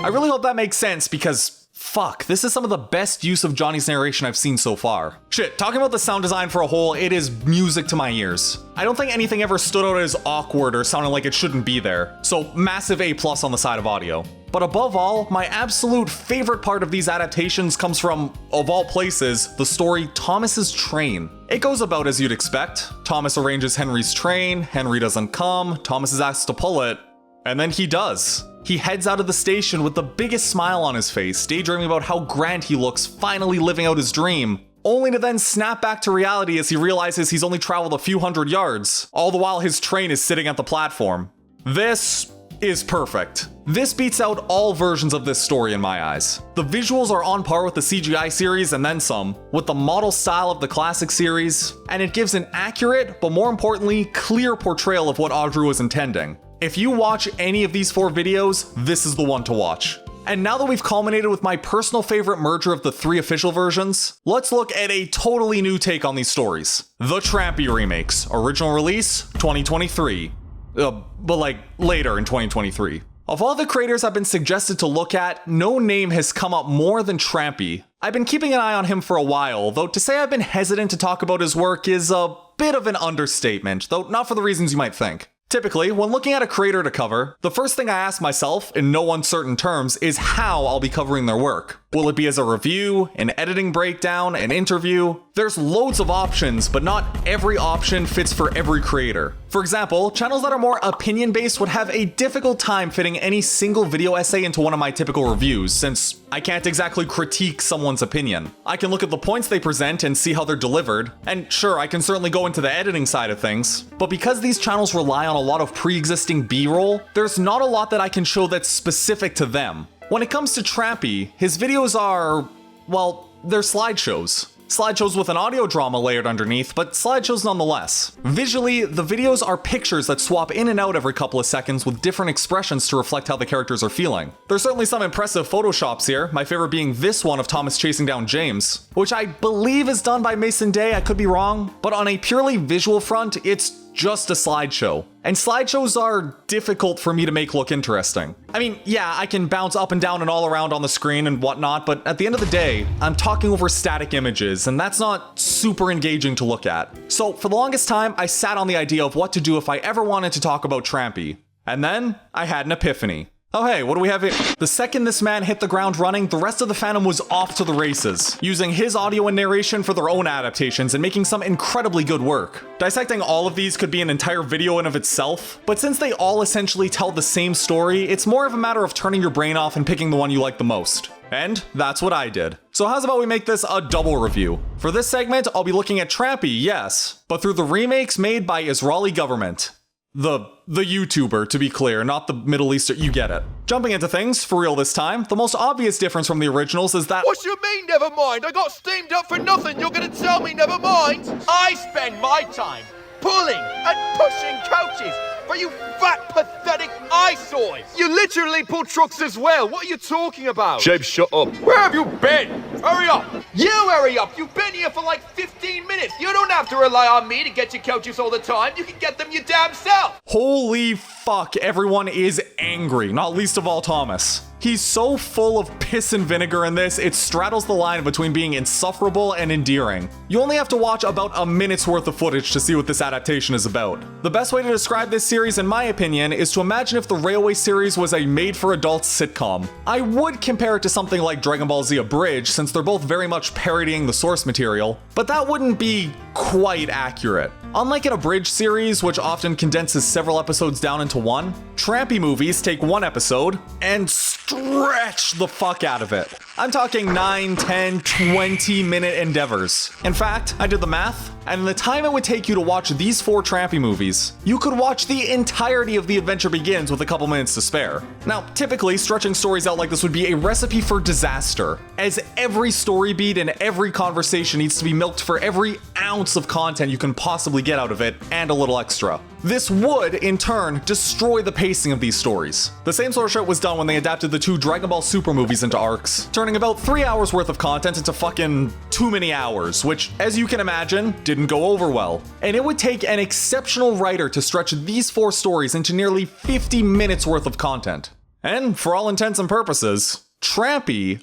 S1: I really hope that makes sense because, fuck, this is some of the best use of Johnny's narration I've seen so far. Shit, talking about the sound design for a whole, it is music to my ears. I don't think anything ever stood out as awkward or sounding like it shouldn't be there, so massive A+ on the side of audio. But above all, my absolute favorite part of these adaptations comes from, of all places, the story Thomas's Train. It goes about as you'd expect. Thomas arranges Henry's train, Henry doesn't come, Thomas is asked to pull it, and then he does. He heads out of the station with the biggest smile on his face, daydreaming about how grand he looks, finally living out his dream. only to then snap back to reality as he realizes he's only traveled a few hundred yards, all the while his train is sitting at the platform. This is perfect. This beats out all versions of this story in my eyes. The visuals are on par with the CGI series and then some, with the model style of the classic series, and it gives an accurate, but more importantly, clear portrayal of what Audrey was intending. If you watch any of these 4 videos, this is the one to watch. And now that we've culminated with my personal favorite merger of the 3 official versions, let's look at a totally new take on these stories. The Trampy remakes, original release, 2023. But like later in 2023. Of all the creators I've been suggested to look at, no name has come up more than Trampy. I've been keeping an eye on him for a while, though to say I've been hesitant to talk about his work is a bit of an understatement, though not for the reasons you might think. Typically, when looking at a creator to cover, the first thing I ask myself, in no uncertain terms, is how I'll be covering their work. Will it be as a review, an editing breakdown, an interview? There's loads of options, but not every option fits for every creator. For example, channels that are more opinion-based would have a difficult time fitting any single video essay into one of my typical reviews, since I can't exactly critique someone's opinion. I can look at the points they present and see how they're delivered, and sure, I can certainly go into the editing side of things, but because these channels rely on a lot of pre-existing B-roll, there's not a lot that I can show that's specific to them. When it comes to Trampy, his videos are, well, they're slideshows. Slideshows with an audio drama layered underneath, but slideshows nonetheless. Visually, the videos are pictures that swap in and out every couple of seconds with different expressions to reflect how the characters are feeling. There's certainly some impressive photoshops here, my favorite being this one of Thomas chasing down James, which I believe is done by Mason Day, I could be wrong, but on a purely visual front, it's just a slideshow. And slideshows are difficult for me to make look interesting. I mean, yeah, I can bounce up and down and all around on the screen and whatnot, but at the end of the day, I'm talking over static images, and that's not super engaging to look at. So for the longest time, I sat on the idea of what to do if I ever wanted to talk about Trampy. And then I had an epiphany. Oh hey, what do we have here? The second this man hit the ground running, the rest of the fandom was off to the races, using his audio and narration for their own adaptations and making some incredibly good work. Dissecting all of these could be an entire video in of itself, but since they all essentially tell the same story, it's more of a matter of turning your brain off and picking the one you like the most. And that's what I did. So how's about we make this a double review? For this segment, I'll be looking at Trampy, yes, but through the remakes made by Israeli government. The YouTuber, to be clear, not the Middle Eastern, you get it. Jumping into things, for real this time, the most obvious difference from the originals is that—
S10: What you mean, never mind? I got steamed up for nothing. You're gonna tell me never mind? I spend my time pulling and pushing coaches for you fat, pathetic eyesores. You literally pull trucks as well. What are you talking about?
S9: Sheb, shut up.
S10: Where have you been? Hurry up. You hurry up. You've been here for like 15 minutes. You don't have to rely on me to get your coaches all the time. You can get them your damn self.
S1: Holy fuck, everyone is angry, not least of all Thomas. He's so full of piss and vinegar in this, it straddles the line between being insufferable and endearing. You only have to watch about a minute's worth of footage to see what this adaptation is about. The best way to describe this series, in my opinion, is to imagine if the Railway series was a made-for-adults sitcom. I would compare it to something like Dragon Ball Z Abridged, since they're both very much parodying the source material, but that wouldn't be quite accurate. Unlike an abridged series, which often condenses several episodes down into one, Trampy movies take one episode and stretch the fuck out of it. I'm talking 9, 10, 20-minute endeavors. In fact, I did the math, and in the time it would take you to watch these 4 Trampy movies, you could watch the entirety of The Adventure Begins with a couple minutes to spare. Now, typically, stretching stories out like this would be a recipe for disaster, as every story beat and every conversation needs to be milked for every ounce of content you can possibly get out of it, and a little extra. This would, in turn, destroy the pacing of these stories. The same sort of shit was done when they adapted the 2 Dragon Ball Super movies into arcs, turning about 3 hours worth of content into fucking too many hours, which, as you can imagine, didn't go over well. And it would take an exceptional writer to stretch these 4 stories into nearly 50 minutes worth of content. And for all intents and purposes, Trampy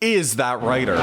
S1: is that writer.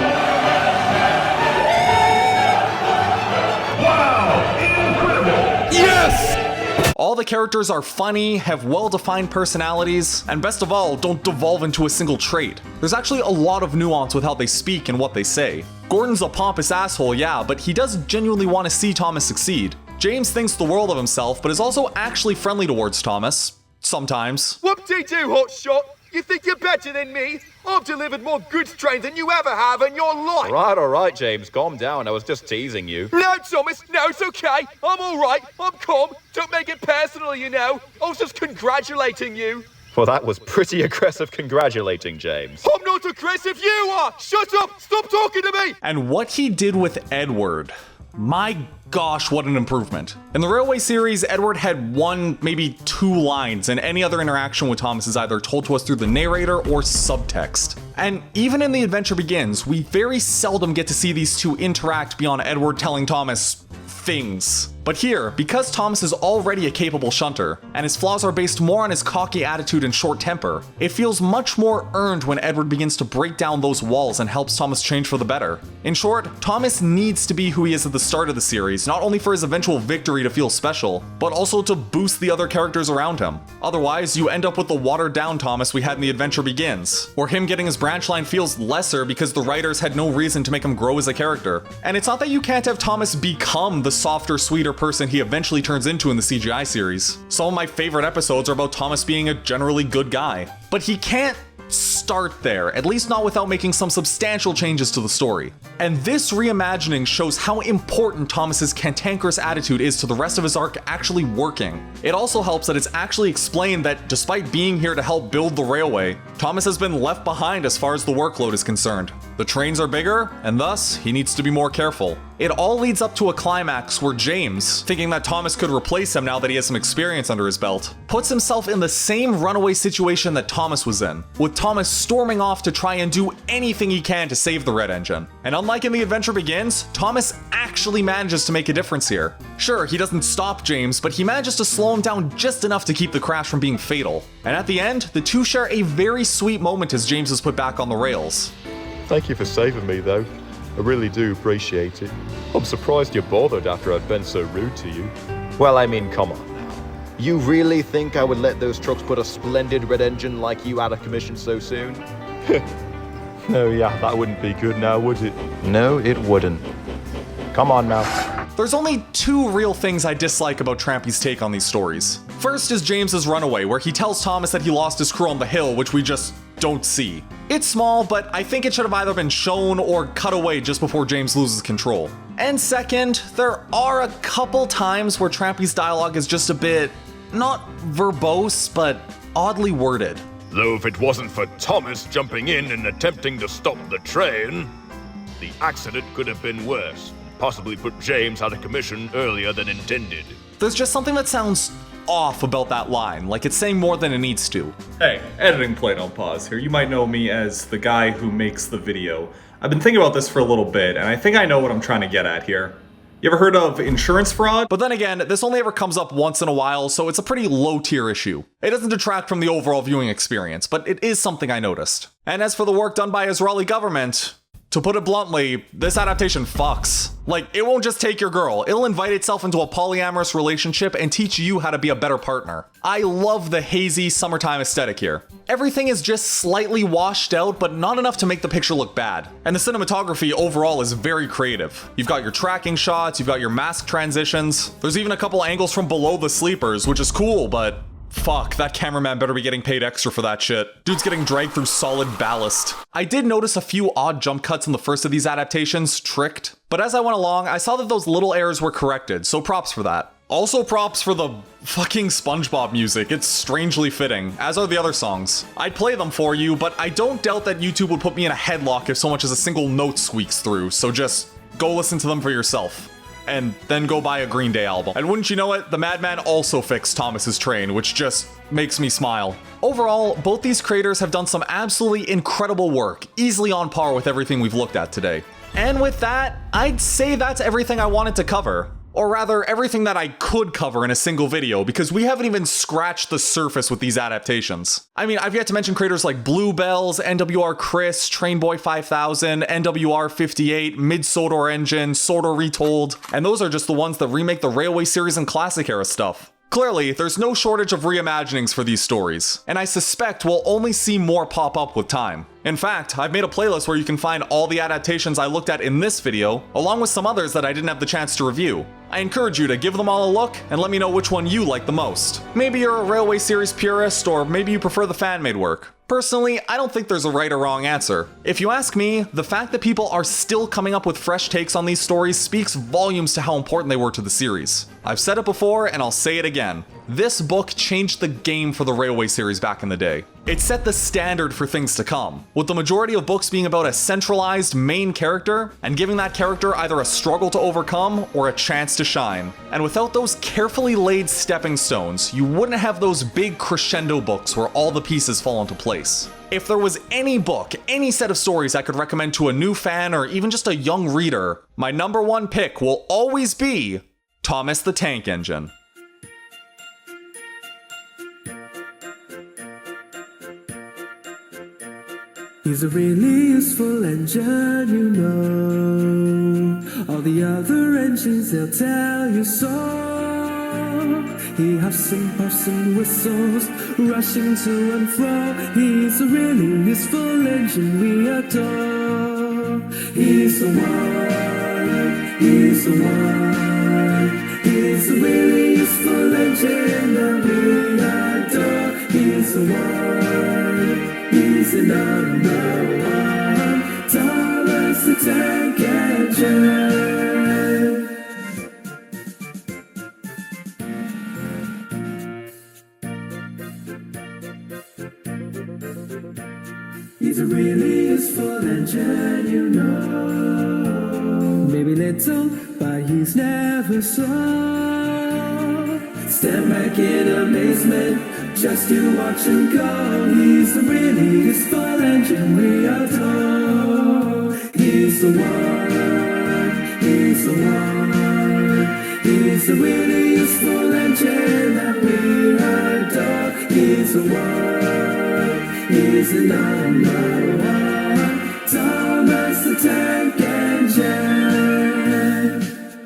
S1: All the characters are funny, have well-defined personalities, and best of all, don't devolve into a single trait. There's actually a lot of nuance with how they speak and what they say. Gordon's a pompous asshole, yeah, but he does genuinely want to see Thomas succeed. James thinks the world of himself, but is also actually friendly towards Thomas. Sometimes.
S10: Whoop-de-doo, hotshot. You think you're better than me? I've delivered more goods trains than you ever have in your life.
S11: All right, James, calm down. I was just teasing you.
S10: No, Thomas, no, it's okay. I'm all right. I'm calm. Don't make it personal, you know. I was just congratulating you.
S11: Well, that was pretty aggressive congratulating, James.
S10: I'm not aggressive, you are! Shut up! Stop talking to me!
S1: And what he did with Edward, my gosh, what an improvement. In the Railway series, Edward had one, maybe two lines, and any other interaction with Thomas is either told to us through the narrator or subtext. And even in The Adventure Begins, we very seldom get to see these two interact beyond Edward telling Thomas things. But here, because Thomas is already a capable shunter, and his flaws are based more on his cocky attitude and short temper, it feels much more earned when Edward begins to break down those walls and helps Thomas change for the better. In short, Thomas needs to be who he is at the start of the series, not only for his eventual victory to feel special, but also to boost the other characters around him. Otherwise, you end up with the watered down Thomas we had in The Adventure Begins, where him getting his branch line feels lesser because the writers had no reason to make him grow as a character. And it's not that you can't have Thomas become the softer, sweeter person he eventually turns into in the CGI series. Some of my favorite episodes are about Thomas being a generally good guy. But he can't start there, at least not without making some substantial changes to the story. And this reimagining shows how important Thomas's cantankerous attitude is to the rest of his arc actually working. It also helps that it's actually explained that despite being here to help build the railway, Thomas has been left behind as far as the workload is concerned. The trains are bigger, and thus, he needs to be more careful. It all leads up to a climax where James, thinking that Thomas could replace him now that he has some experience under his belt, puts himself in the same runaway situation that Thomas was in, with Thomas storming off to try and do anything he can to save the Red Engine. And unlike in The Adventure Begins, Thomas actually manages to make a difference here. Sure, he doesn't stop James, but he manages to slow him down just enough to keep the crash from being fatal. And at the end, the two share a very sweet moment as James is put back on the rails.
S11: Thank you for saving me, though. I really do appreciate it. I'm surprised you're bothered after I've been so rude to you. Well, I mean, come on now. You really think I would let those trucks put a splendid red engine like you out of commission so soon? No, yeah, that wouldn't be good now, would it? No, it wouldn't. Come on now.
S1: There's only two real things I dislike about Trampy's take on these stories. First is James's runaway, where he tells Thomas that he lost his crew on the hill, which we just don't see. It's small, but I think it should have either been shown or cut away just before James loses control. And second, there are a couple times where Trampy's dialogue is just a bit, not verbose, but oddly worded.
S9: Though if it wasn't for Thomas jumping in and attempting to stop the train, the accident could have been worse. Possibly put James out of commission earlier than intended.
S1: There's just something that sounds off about that line, like it's saying more than it needs to.
S12: Hey, editing play don't pause here. You might know me as the guy who makes the video. I've been thinking about this for a little bit, and I think I know what I'm trying to get at here. You ever heard of insurance fraud?
S1: But then again, this only ever comes up once in a while, so it's a pretty low tier issue. It doesn't detract from the overall viewing experience, but it is something I noticed. And as for the work done by Israeli government, to put it bluntly, this adaptation fucks. Like, it won't just take your girl, it'll invite itself into a polyamorous relationship and teach you how to be a better partner. I love the hazy summertime aesthetic here. Everything is just slightly washed out, but not enough to make the picture look bad. And the cinematography overall is very creative. You've got your tracking shots, you've got your mask transitions, there's even a couple angles from below the sleepers, which is cool, but fuck, that cameraman better be getting paid extra for that shit. Dude's getting dragged through solid ballast. I did notice a few odd jump cuts in the first of these adaptations, tricked, but as I went along, I saw that those little errors were corrected, so props for that. Also props for the fucking SpongeBob music, it's strangely fitting, as are the other songs. I'd play them for you, but I don't doubt that YouTube would put me in a headlock if so much as a single note squeaks through, so just go listen to them for yourself. And then go buy a Green Day album. And wouldn't you know it, the Madman also fixed Thomas's train, which just makes me smile. Overall, both these creators have done some absolutely incredible work, easily on par with everything we've looked at today. And with that, I'd say that's everything I wanted to cover. Or rather, everything that I could cover in a single video, because we haven't even scratched the surface with these adaptations. I mean, I've yet to mention creators like Bluebells, NWR Chris, Trainboy 5000, NWR 58, Mid-Sodor Engine, Sodor Retold, and those are just the ones that remake the Railway series and classic era stuff. Clearly, there's no shortage of reimaginings for these stories, and I suspect we'll only see more pop up with time. In fact, I've made a playlist where you can find all the adaptations I looked at in this video, along with some others that I didn't have the chance to review. I encourage you to give them all a look and let me know which one you like the most. Maybe you're a Railway series purist, or maybe you prefer the fan-made work. Personally, I don't think there's a right or wrong answer. If you ask me, the fact that people are still coming up with fresh takes on these stories speaks volumes to how important they were to the series. I've said it before and I'll say it again. This book changed the game for the Railway series back in the day. It set the standard for things to come, with the majority of books being about a centralized main character and giving that character either a struggle to overcome or a chance to shine. And without those carefully laid stepping stones, you wouldn't have those big crescendo books where all the pieces fall into place. If there was any book, any set of stories I could recommend to a new fan or even just a young reader, my number one pick will always be Thomas the Tank Engine.
S13: He's a really useful engine, you know. All the other engines, they'll tell you so. He huffs and puffs and whistles, rushing to and fro. He's a really useful engine we adore. He's the one, he's the one. He's a really useful engine that we adore. He's the one, he's the number one. Thomas the Tank Engine. He's a really useful engine, you know. Maybe little, but he's never slow. Stand back in amazement, just to watch him go. He's a really useful engine we adore. He's the one, he's the one. He's a really useful engine that we adore. He's the one, he's the number one. Thomas the Tank Engine.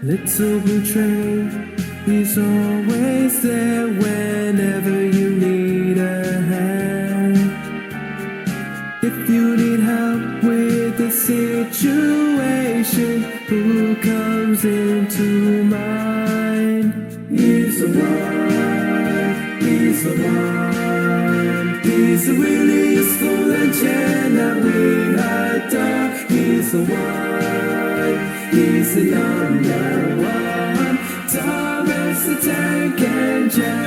S13: Little blue train, he's always there whenever you need a hand. If you need help with a situation, who comes into mind? He's the one, he's the one. He's a really useful engine that we adore. He's the one, he's the number one. Thomas the Tank Engine.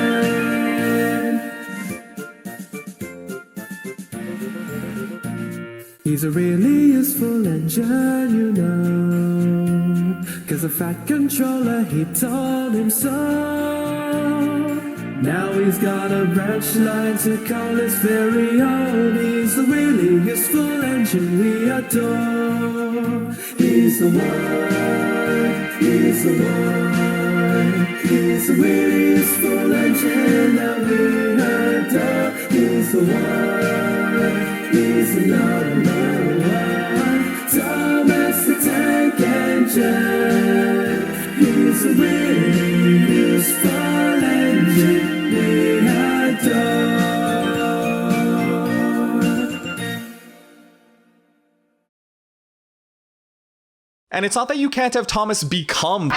S13: He's a really useful engine, you know. 'Cause a fat controller, he told him so. Now he's got a branch line to call his very own. He's a really useful engine we adore. He's the one, he's the one. He's a really useful engine that we adore. He's the one, he's the number one. Thomas the Tank Engine. He's a really useful engine we adore.
S1: And it's not that you can't have Thomas become